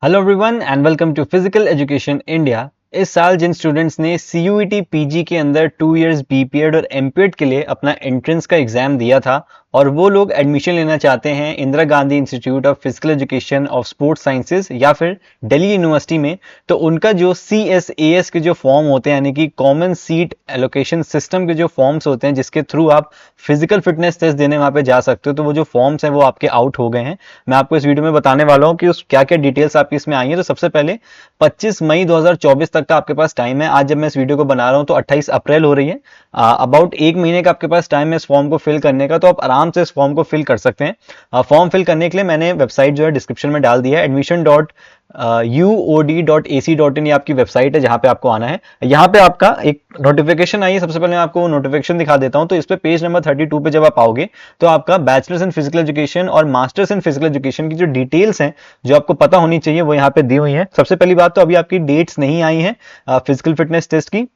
Hello everyone and welcome to physical education India. इस साल जिन स्टूडेंट्स ने CUET पीजी के अंदर 2 इयर्स बीपीएड और एमपीएड के लिए अपना एंट्रेंस का एग्जाम दिया था और वो लोग एडमिशन लेना चाहते हैं Indira Gandhi institute of physical education of sports sciences या फिर दिल्ली यूनिवर्सिटी में, तो उनका जो CSAS के जो फॉर्म होते हैं यानी कि कॉमन सीट एलोकेशन सिस्टम के जो फॉर्म्स होते हैं जिसके थ्रू आप फिजिकल फिटनेस टेस्ट देने वहां पे जा सकते हो, तो वो जो फॉर्म्स हैं वो आपके आउट हो गए हैं। मैं आपको इस वीडियो में बताने वाला हूँ कि उस क्या क्या डिटेल्स आपकी इसमें आई है। तो सबसे पहले 25 मई 2024 तक का आपके पास टाइम है। आज जब मैं इस वीडियो को बना रहा हूँ तो 28 अप्रैल हो रही है। अबाउट एक महीने का आपके पास टाइम है इस फॉर्म को फिल करने का, तो आप आराम से इस फॉर्म को फिल कर सकते हैं। फॉर्म फिल करने के लिए मैंने वेबसाइट जो है डिस्क्रिप्शन में डाल दिया है, admission.uod.ac.in ये आपकी वेबसाइट है जहां पे आपको आना है। यहाँ पे आपका एक नोटिफिकेशन आई है। सबसे पहले मैं आपको नोटिफिकेशन दिखा देता हूं। तो इस पे पेज नंबर 32 पे जब आप आओगे तो आपका बैचलर्स इन फिजिकल एजुकेशन और मास्टर्स इन फिजिकल एजुकेशन की जो डिटेल्स हैं जो आपको पता होनी चाहिए वो यहाँ पे दी हुई है। सबसे पहली बात तो अभी आपकी डेट्स नहीं आई है फिजिकल फिटनेस टेस्ट की,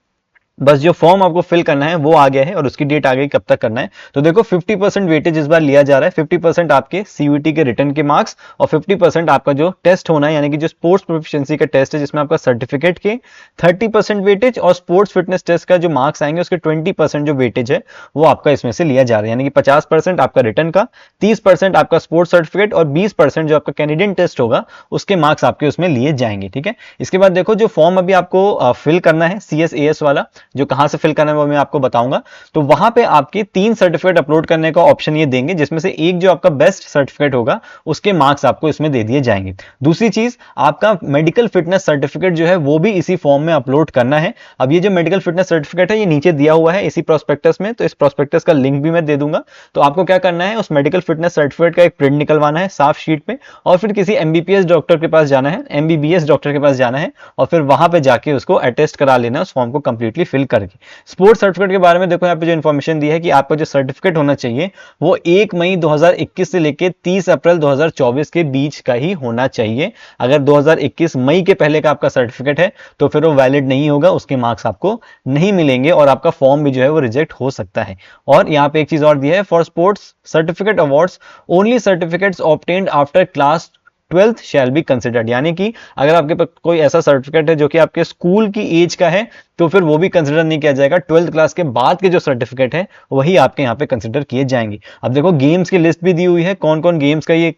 बस जो फॉर्म आपको फिल करना है वो आ गया है और उसकी डेट आ गई कब तक करना है। तो देखो 50% वेटेज इस बार लिया जा रहा है। 50% आपके CUET के रिटर्न के मार्क्स और 50% आपका जो टेस्ट होना है यानी कि जो स्पोर्ट्स प्रोफिशिएंसी का टेस्ट है जिसमें आपका सर्टिफिकेट के 30% वेटेज और स्पोर्ट्स फिटनेस टेस्ट का जो मार्क्स आएंगे उसके 20% जो वेटेज है वो आपका इसमें से लिया जा रहा है। यानी कि 50% आपका रिटर्न का, 30% आपका स्पोर्ट्स सर्टिफिकेट और 20% जो आपका कैनेडियन टेस्ट होगा उसके मार्क्स आपके उसमें लिए जाएंगे। ठीक है, इसके बाद देखो जो फॉर्म अभी आपको फिल करना है CSAS वाला, जो कहां से फिल करना है वो मैं आपको बताऊंगा। तो वहां पे आपके 3 सर्टिफिकेट अपलोड करने का ऑप्शन ये देंगे जिसमें से एक जो आपका बेस्ट सर्टिफिकेट होगा उसके मार्क्स आपको इसमें दे दिए जाएंगे। दूसरी चीज, आपका मेडिकल फिटनेस सर्टिफिकेट जो है वो भी इसी फॉर्म में अपलोड करना है। अब ये जो मेडिकल फिटनेस सर्टिफिकेट है ये नीचे दिया हुआ है इसी प्रोस्पेक्टस में, तो इस प्रोस्पेक्टस का लिंक भी मैं दे दूंगा। तो आपको क्या करना है, उस मेडिकल फिटनेस सर्टिफिकेट का एक प्रिंट निकलवाना है साफ शीट पे और फिर किसी MBPS डॉक्टर के पास जाना है, MBBS डॉक्टर के पास जाना है और फिर वहां पे जाके उसको अटेस्ट करा लेना है उस फॉर्म को कंप्लीटली फिल करके। स्पोर्ट्स सर्टिफिकेट के बारे में देखो यहाँ पे जो इन्फॉर्मेशन दी है कि आपका जो सर्टिफिकेट होना चाहिए वो 1 मई 2021 से लेके 30 अप्रैल 2024 के बीच का ही होना चाहिए। अगर 2021 मई के पहले का आपका सर्टिफिकेट है तो फिर वो वैलिड नहीं होगा, उसके मार्क्स आपको नहीं मिलेंगे और आपका फॉर्म भी जो है वो रिजेक्ट हो सकता है। और यहाँ पे एक चीज और दी है, for sports certificate awards only certificates obtained after class 12th shall be considered. यानी कि अगर आपके पास कोई ऐसा सर्टिफिकेट है जो कि आपके स्कूल की एज का है तो फिर वो भी कंसिडर नहीं किया जाएगा। 12th क्लास के बाद के जो सर्टिफिकेट है वही आपके यहाँ पे कंसिडर किए जाएंगे। अब देखो गेम्स की लिस्ट भी दी हुई है, कौन कौन गेम्स का ये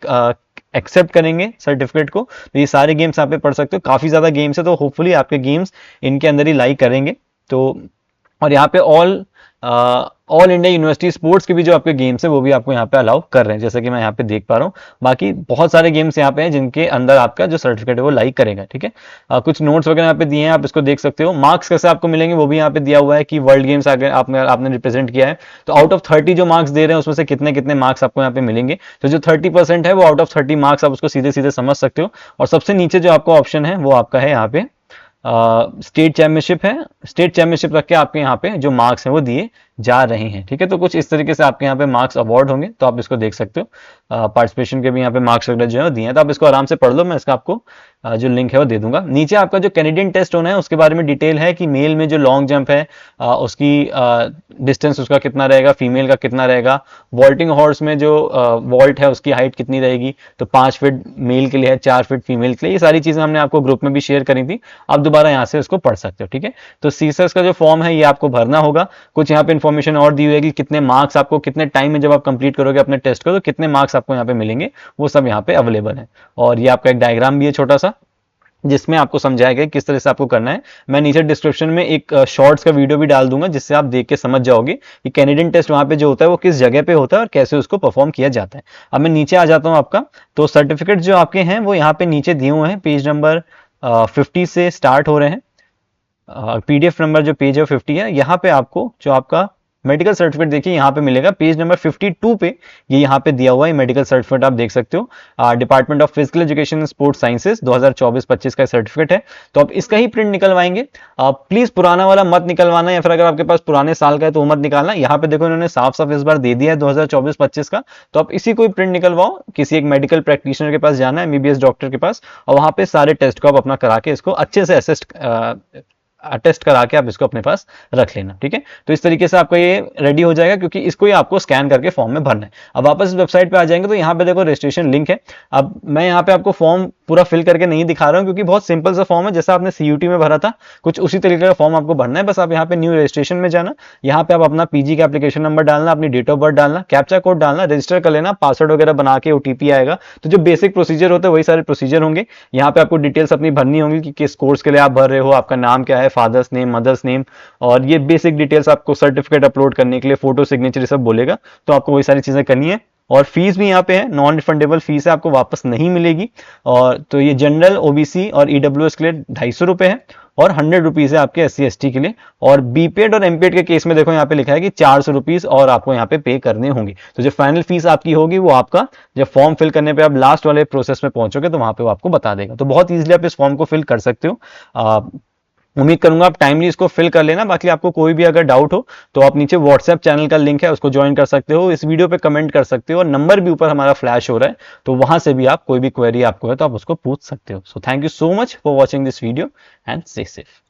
एक्सेप्ट करेंगे सर्टिफिकेट को, तो ये सारे गेम्स यहाँ पे पढ़ सकते हो। काफी ज्यादा गेम्स है तो होपफुली आपके गेम्स इनके अंदर ही लाइक करेंगे। तो और यहाँ पे ऑल इंडिया यूनिवर्सिटी स्पोर्ट्स के भी जो आपके गेम्स है वो भी आपको यहाँ पे अलाउ कर रहे हैं, जैसे कि मैं यहाँ पे देख पा रहा हूँ। बाकी बहुत सारे गेम्स यहाँ पे हैं जिनके अंदर आपका जो सर्टिफिकेट है वो लाइक करेगा। ठीक है, कुछ नोट्स वगैरह यहाँ पे दिए हैं, आप इसको देख सकते हो। मार्क्स कैसे आपको मिलेंगे वो भी यहाँ पे दिया हुआ है कि वर्ल्ड गेम्स आपने रिप्रेजेंट किया है तो आउट ऑफ 30 जो मार्क्स दे रहे हैं उसमें से कितने कितने मार्क्स आपको यहाँ पे मिलेंगे। तो जो 30% है वो आउट ऑफ 30 मार्क्स आप उसको सीधे सीधे समझ सकते हो। और सबसे नीचे जो आपका ऑप्शन है वो आपका है यहाँ पे स्टेट चैंपियनशिप है। स्टेट चैंपियनशिप रख के आपके यहाँ पे जो मार्क्स हैं वो दिए जा रहे हैं। ठीक है, तो कुछ इस तरीके से आपके यहाँ पे मार्क्स अवार्ड होंगे, तो आप इसको देख सकते हो। पार्टिसिपेशन के भी यहाँ पे मार्क्स वगैरह जो है दिए हैं, तो आप इसको आराम से पढ़ लो। मैं इसका आपको जो लिंक है वो दे दूंगा। नीचे आपका जो कैनेडियन टेस्ट होना है उसके बारे में डिटेल है कि मेल में जो लॉन्ग जंप है उसकी डिस्टेंस उसका कितना रहेगा, फीमेल का कितना रहेगा, वॉल्टिंग हॉर्स में जो वॉल्ट है उसकी हाइट कितनी रहेगी, तो 5 फीट मेल के लिए है, 4 फीट फीमेल के लिए। ये सारी चीजें हमने आपको ग्रुप में भी शेयर करी थी, आप दोबारा यहाँ से उसको पढ़ सकते हो। ठीक है, तो सीसस का जो फॉर्म है ये आपको भरना होगा। कुछ यहाँ पे इन्फॉर्मेशन और दी हुई है कि कितने मार्क्स आपको कितने टाइम में जब आप कंप्लीट करोगे अपने टेस्ट को तो कितने मार्क्स आपको यहाँ पे मिलेंगे, वो सब यहाँ पे अवेलेबल है। और ये आपका एक डायग्राम भी है छोटा सा जिसमें आपको समझाया गया किस तरह से आपको करना है। मैं नीचे डिस्क्रिप्शन में एक शॉर्ट्स का वीडियो भी डाल दूंगा जिससे आप देख के समझ जाओगे कि कैनेडियन टेस्ट वहां पे जो होता है वो किस जगह पे होता है और कैसे उसको परफॉर्म किया जाता है। अब मैं नीचे आ जाता हूं आपका, तो सर्टिफिकेट जो आपके हैं वो यहाँ पे नीचे दिए हुए हैं, पेज नंबर 50 से स्टार्ट हो रहे हैं। PDF नंबर जो पेज है 50 है। यहाँ पे आपको जो आपका मेडिकल सर्टिफिकेट देखिए यहाँ पे मिलेगा पेज नंबर 52 पे, ये यहाँ पे दिया हुआ है मेडिकल सर्टिफिकेट आप देख सकते हो। Department of physical education sports sciences 2024-25 का सर्टिफिकेट है, तो आप इसका ही प्रिंट निकलवाएंगे। प्लीज पुराना वाला मत निकलवाना, या फिर अगर आपके पास पुराने साल का है तो वो मत निकालना। यहाँ पे देखो इन्होंने साफ साफ इस बार दे दिया है 2024-25 का, तो आप इसी को ही प्रिंट निकलवाओ। किसी एक मेडिकल प्रैक्टिशनर के पास जाना है, MBBS डॉक्टर के पास, और वहां पे सारे टेस्ट को आप अपना करा के इसको अच्छे से असेस्ट अटेस्ट करा के आप इसको अपने पास रख लेना, ठीक है। तो इस तरीके से आपका ये रेडी हो जाएगा, क्योंकि इसको ही आपको स्कैन करके फॉर्म में भरना है। अब वापस इस वेबसाइट पे आ जाएंगे तो यहाँ पे देखो रजिस्ट्रेशन लिंक है। अब मैं यहाँ पे आपको फॉर्म पूरा फिल करके नहीं दिखा रहा हूँ, क्योंकि बहुत सिंपल सा फॉर्म है, जैसा आपने सीयूटी में भरा था कुछ उसी तरीके का फॉर्म आपको भरना है। बस आप यहाँ पे न्यू रजिस्ट्रेशन में जाना, यहाँ पे आप अपना पीजी का एप्लीकेशन नंबर डालना, अपनी डेट ऑफ बर्थ डालना, कैप्चा कोड डालना, रजिस्टर कर लेना, पासवर्ड वगैरह बना के ओटीपी आएगा। तो जो बेसिक प्रोसीजर होते हैं वही सारे प्रोसीजर होंगे। यहाँ पे आपको डिटेल्स अपनी भरनी होंगी कि किस कोर्स के लिए आप भर रहे हो, आपका नाम क्या है, फादर्स नेम, मदर्स नेम, और ये बेसिक डिटेल्स आपको सर्टिफिकेट अपलोड करने के लिए फोटो सिग्नेचर सब बोलेगा, तो आपको वही सारी चीजें करनी है। और फीस भी यहाँ पे है, नॉन रिफंडेबल फीस है, आपको वापस नहीं मिलेगी। और तो ये जनरल, ओबीसी और ईडब्ल्यूएस के लिए 250 रुपए है, और 100 रुपीज है आपके SC ST के लिए। और बीपीएड और एमपीएड के केस में देखो यहाँ पे लिखा है कि 400 रुपीज और आपको यहाँ पे करने होंगे। तो जो फाइनल फीस आपकी होगी वो आपका जब फॉर्म फिल करने पे आप लास्ट वाले प्रोसेस में पहुंचोगे तो वहां पे वो आपको बता देगा। तो बहुत इजीली आप इस फॉर्म को फिल कर सकते हो। उम्मीद करूंगा आप टाइमली इसको फिल कर लेना। बाकी आपको कोई भी अगर डाउट हो तो आप नीचे व्हाट्सएप चैनल का लिंक है, उसको ज्वाइन कर सकते हो, इस वीडियो पे कमेंट कर सकते हो, और नंबर भी ऊपर हमारा फ्लैश हो रहा है, तो वहां से भी आप कोई भी क्वेरी आपको है तो आप उसको पूछ सकते हो। So thank you so much for watching this video and stay safe.